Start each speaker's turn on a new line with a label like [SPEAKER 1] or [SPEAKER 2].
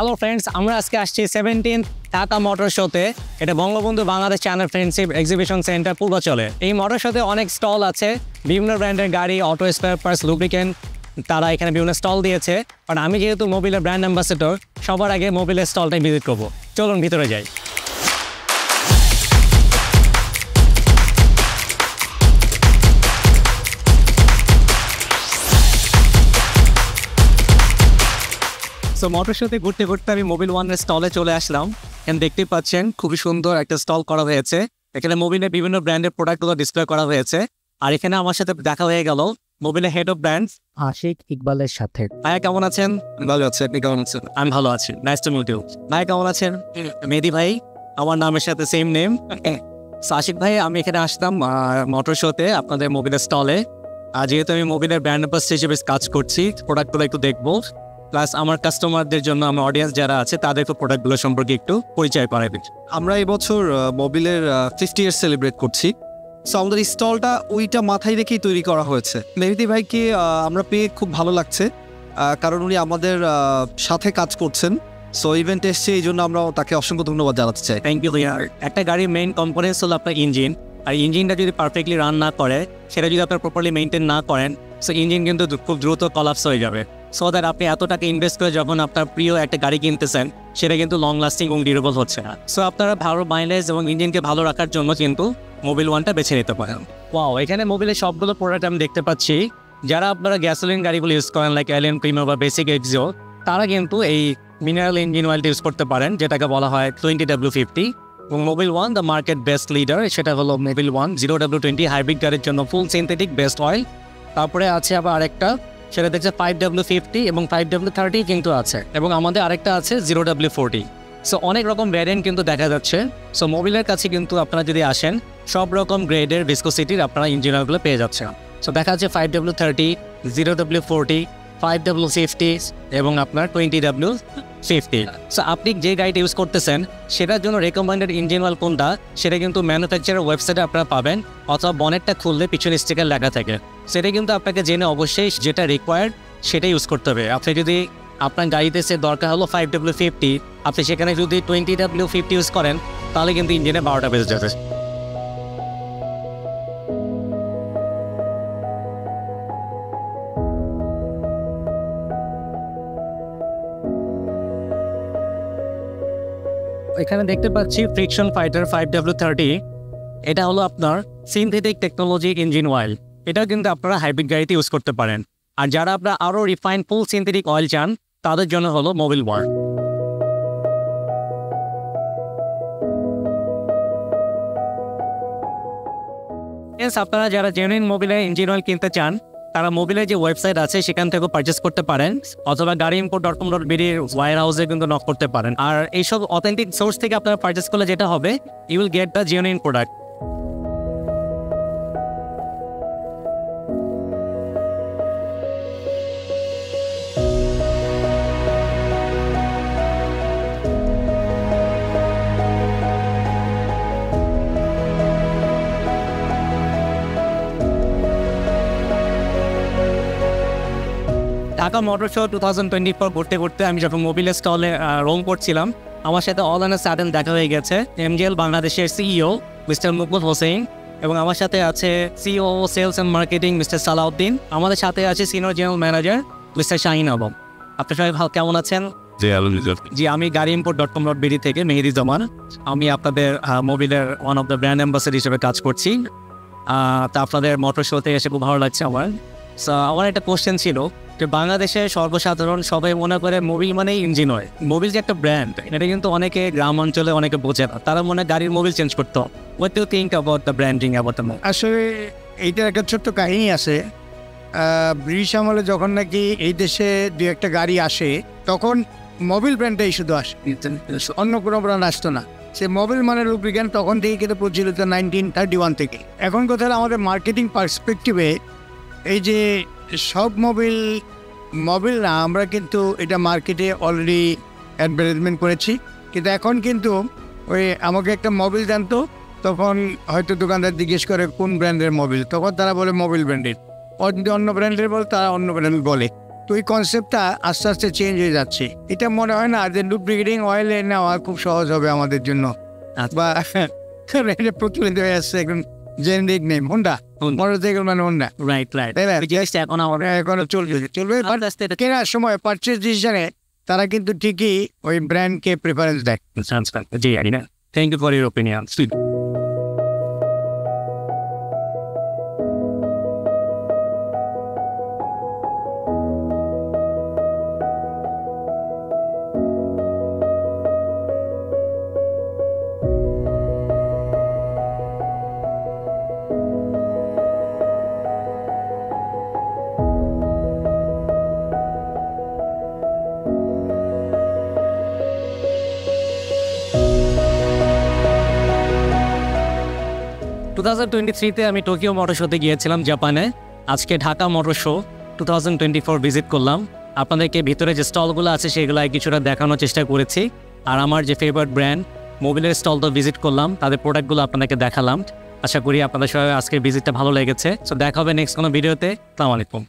[SPEAKER 1] Hello friends, আমরা আজকে আসছি 17th টাটা মোটর শোতে। এটা Bangabandhu Bangladesh China friendship exhibition centre পূর্বাচলে। এই মোটর শোতে অনেক স্টল আছে, বিভিন্ন ব্র্যান্ডের গাড়ি, অটো স্পেয়ার পার্টস, লুব্রিকেন্ট, তারা এখানে বিভিন্ন স্টল দিয়েছে। বাট আমি যেহেতু মোবিলের ব্র্যান্ড অ্যাম্বাসেডর, সবার আগে মোবিলের স্টলটাই ভিজিট করবো। চলুন ভিতরে যাই। সো মোটর শোতে ঘুরতে ঘুরতে আমি মোবিল ওয়ানের স্টলে চলে আসলাম। এখানে দেখতে পাচ্ছেন খুবই সুন্দর একটা স্টল করা হয়েছে। এখানে মোবিলের বিভিন্ন ব্র্যান্ডের প্রোডাক্টগুলো ডিসপ্লে করা হয়েছে। আর এখানে আমার সাথে দেখা হয়ে গেল মোবিলের হেড অফ ব্র্যান্ডস আশিক ইকবালের সাথে। ভাইয়া কেমন আছেন?
[SPEAKER 2] ভালো আছে, আপনি কেমন আছেন?
[SPEAKER 1] আমি ভালো আছি, নাইস টু মিট ইউ। ভাই কেমন আছেন? মেহেদি ভাই, আমার নামের সাথে সেম নেম। আশিক ভাই, আমি এখানে আসতাম মোটর শোতে আপনাদের মোবিলের স্টলে। যেহেতু আমি মোবিলের ব্র্যান্ড অ্যাম্বাসেডর হিসেবে কাজ করছি, প্রোডাক্টগুলো একটু দেখবো, প্লাস আমার কাস্টমারদের জন্য, আমার অডিয়েন্স যারা আছে তাদেরকে প্রোডাক্টগুলো সম্পর্কে একটু পরিচয় করাই দিচ্ছি।
[SPEAKER 2] আমরা এবছর মোবিলের 50 ইয়ার সেলিব্রেট করছি। সো আমাদের স্টলটা ওইটা মাথায় রেখেই তৈরি করা হয়েছে। মেহেদি ভাইকে আমরা পেয়ে খুব ভালো লাগছে, কারণ উনি আমাদের সাথে কাজ করছেন। সো ইভেন্ট এসছে, এই জন্য আমরা তাকে অসংখ্য ধন্যবাদ জানাতে চাই।
[SPEAKER 1] থ্যাংক ইউ ভাইয়া। একটা গাড়ির মেইন কম্পোনেন্টস হলো আপনার ইঞ্জিন, আর ইঞ্জিনটা যদি পারফেক্টলি রান না করে, সেটা যদি আপনার প্রপারলি মেনটেন না করেন, সো ইঞ্জিন কিন্তু খুব দ্রুত কলাপস হয়ে যাবে। সো দ্যাট আপনি এত টাকা ইনভেস্ট করে যখন আপনার প্রিয় একটা গাড়ি কিনতেছেন, সেটা কিন্তু লং লাস্টিং এবং ডিউরেবল হচ্ছে না। সো আপনারা ভালো মাইলেজ এবং ইঞ্জিনকে ভালো রাখার জন্য কিন্তু মোবিল ওয়ানটা বেছে নিতে পারেন। ওয়াও, এখানে মোবিলের সবগুলো প্রোডাক্ট আমি দেখতে পাচ্ছি। যারা আপনারা গ্যাসোলিন গাড়িগুলো ইউজ করেন, লাইক এলিয়ন প্রিমিয়াম বা বেসিক এক্সিও, তারা কিন্তু এই মিনারেল ইঞ্জিন অয়েলটা ইউজ করতে পারেন, যেটাকে বলা হয় 20W50। এবং Mobil one the market best leader, সেটা হলো মোবিল ওয়ান 0W20 হাইব্রিড গাড়ির জন্য ফুল সিনথেটিক বেস্ট অয়েল। তারপরে আছে আবার আরেকটা, সেটা দেখছে 5W50 এবং 5W30 কিন্তু আছে, এবং আমাদের আরেকটা আছে 0W40। সো অনেক রকম ভ্যারিয়েন্ট কিন্তু দেখা যাচ্ছে। সো মোবিলের কাছে কিন্তু আপনারা যদি আসেন, সব রকম গ্রেডের ভিসকোসিটির আপনারা ইঞ্জিন অয়েলগুলো পেয়ে যাচ্ছেন। সো দেখা যাচ্ছে 5W30, 0W40, 5W50 এবং আপনার 20W50। সো আপনি যে গাড়িটা ইউজ করতেছেন, সেটার জন্য রেকমেন্ডেড ইঞ্জিন অয়েল কোনটা, সেটা কিন্তু ম্যানুফ্যাকচারের ওয়েবসাইটে আপনারা পাবেন, অথবা বনেটটা খুললে পিছনে স্টিকার লেখা থাকে। সেটা কিন্তু আপনাকে জেনে অবশ্যই যেটা রিকোয়ার্ড সেটা ইউজ করতে হবে। আপনি যদি আপনার গাড়িতে সে দরকার হলো 5W50, আপনি সেখানে যদি 20W50 ইউজ করেন, তাহলে কিন্তু ইঞ্জিনে 12টা বেজে যাবে। এখানে দেখতে পাচ্ছি ফ্রিকশন ফাইটার 5W30। এটা হলো আপনার সিনথেটিক টেকনোলজি ইঞ্জিন অয়েল। এটাও কিন্তু আপনারা হাইব্রিড গাড়িতে ইউজ করতে পারেন। আর যারা আপনারা আরও রিফাইন ফুল সিনথেটিক অয়েল চান, তাদের জন্য হলো মোবিল ওয়ান। আপনারা যারা জেনুইন মোবিলের ইঞ্জিন অয়েল কিনতে চান, তারা মোবিলের যে ওয়েবসাইট আছে সেখান থেকেও পারচেস করতে পারেন, অথবা gaadiimport.com.bd ওয়ার হাউসে কিন্তু নক করতে পারেন। আর এইসব অথেন্টিক সোর্স থেকে আপনারা পারচেস করলে যেটা হবে, you will get the genuine product. Dhaka motor show 2024 ঘুরতে ঘুরতে আমি যখন মোবিলের স্টলে রোম করছিলাম, আমার সাথে অল অ্যান্ড সাডেন দেখা হয়ে গেছে এমজিএল বাংলাদেশের সিইও মিস্টার মুকবুল হোসেন, এবং আমার সাথে আছে CEO sales and marketing mister Salauddin. আমাদের সাথে আছে senior general manager mister Shahin Alam. আপনার সবাই ভালো কেমন আছেন? জি, আমি gaadiimport.com.bd থেকে মেহেদি জামান। আমি আপনাদের মোবিলের one of the brand ambassador হিসেবে কাজ করছি। তা আপনাদের মোটর শোতে এসে খুব ভালো লাগছে আমার। আমার একটা কোশ্চেন ছিল যে বাংলাদেশে সর্বসাধারণ সবাই মনে করে মোবিল মানে ইঞ্জিন অয়েল। মোবিল যে একটা ব্র্যান্ড, এটা কিন্তু অনেকে গ্রাম অঞ্চলে অনেকে বোঝে না, তারা মনে গাড়ির মোবিল চেঞ্জ করতো। What do you think about the branding about the Mobil?
[SPEAKER 3] আসলে এইটার একটা ছোট্ট কাহিনী আছে। ব্রিটিশ আমলে যখন নাকি এই দেশে দু একটা গাড়ি আসে, তখন মোবিল ব্র্যান্ডটাই শুধু আসে, অন্য কোনো ব্র্যান্ড আসতো না। সে মোবিল মানে লুব্রিকেন্ট তখন থেকে কিন্তু প্রচলিত 1931 থেকে। এখন কথা আমাদের মার্কেটিং পার্সপেক্টিভে এই যে সব মোবিল না, আমরা কিন্তু এটা মার্কেটে অলরেডি অ্যাডভার্টাইজমেন্ট করেছি। কিন্তু এখন কিন্তু ওই আমাকে একটা মোবিল জানতো, তখন হয়তো দোকানদার জিজ্ঞেস করে কোন ব্র্যান্ডের মোবিল, তখন তারা বলে মোবিল ব্র্যান্ডের। অন্য ব্র্যান্ডের বলে তারা অন্য ব্র্যান্ড বলে। তো ওই কনসেপ্টটা আস্তে আস্তে চেঞ্জ হয়ে যাচ্ছে। এটা মনে হয় না যে লুব্রিকেটিং অয়েল নেওয়া খুব সহজ হবে আমাদের জন্য, বা এটা প্রচলিত হয়ে আসছে একদম জেনেরিক নেম হোন্ডা, মোটরসাইকেল মানে হোন্ডা,
[SPEAKER 1] রাইট রাইট
[SPEAKER 3] তাই না?
[SPEAKER 1] জিনিসটা এখন আমার
[SPEAKER 3] এখনো চলবে
[SPEAKER 1] আস্তে আস্তে এটা
[SPEAKER 3] কেনার সময় পারচেজ ডিসিশনে তারা কিন্তু ঠিকই ওই ব্র্যান্ডকে প্রেফারেন্স দেয়।
[SPEAKER 1] জি আরিনা, thank you for your opinion. 2023-তে আমি টোকিও মোটর শোতে গিয়েছিলাম জাপানে। আজকে ঢাকা মোটর শো 2024 ভিজিট করলাম। আপনাদেরকে ভিতরে যে স্টলগুলো আছে সেগুলো কিছুটা দেখানোর চেষ্টা করেছি। আর আমার যে ফেভারিট ব্র্যান্ড মোবিলের স্টল তো ভিজিট করলাম, তাদের প্রোডাক্টগুলো আপনাদেরকে দেখালাম। আশা করি আপনাদের সবাই আজকের ভিজিটটা ভালো লেগেছে। সো দেখা হবে নেক্সট কোনো ভিডিওতে। আসসালামু আলাইকুম।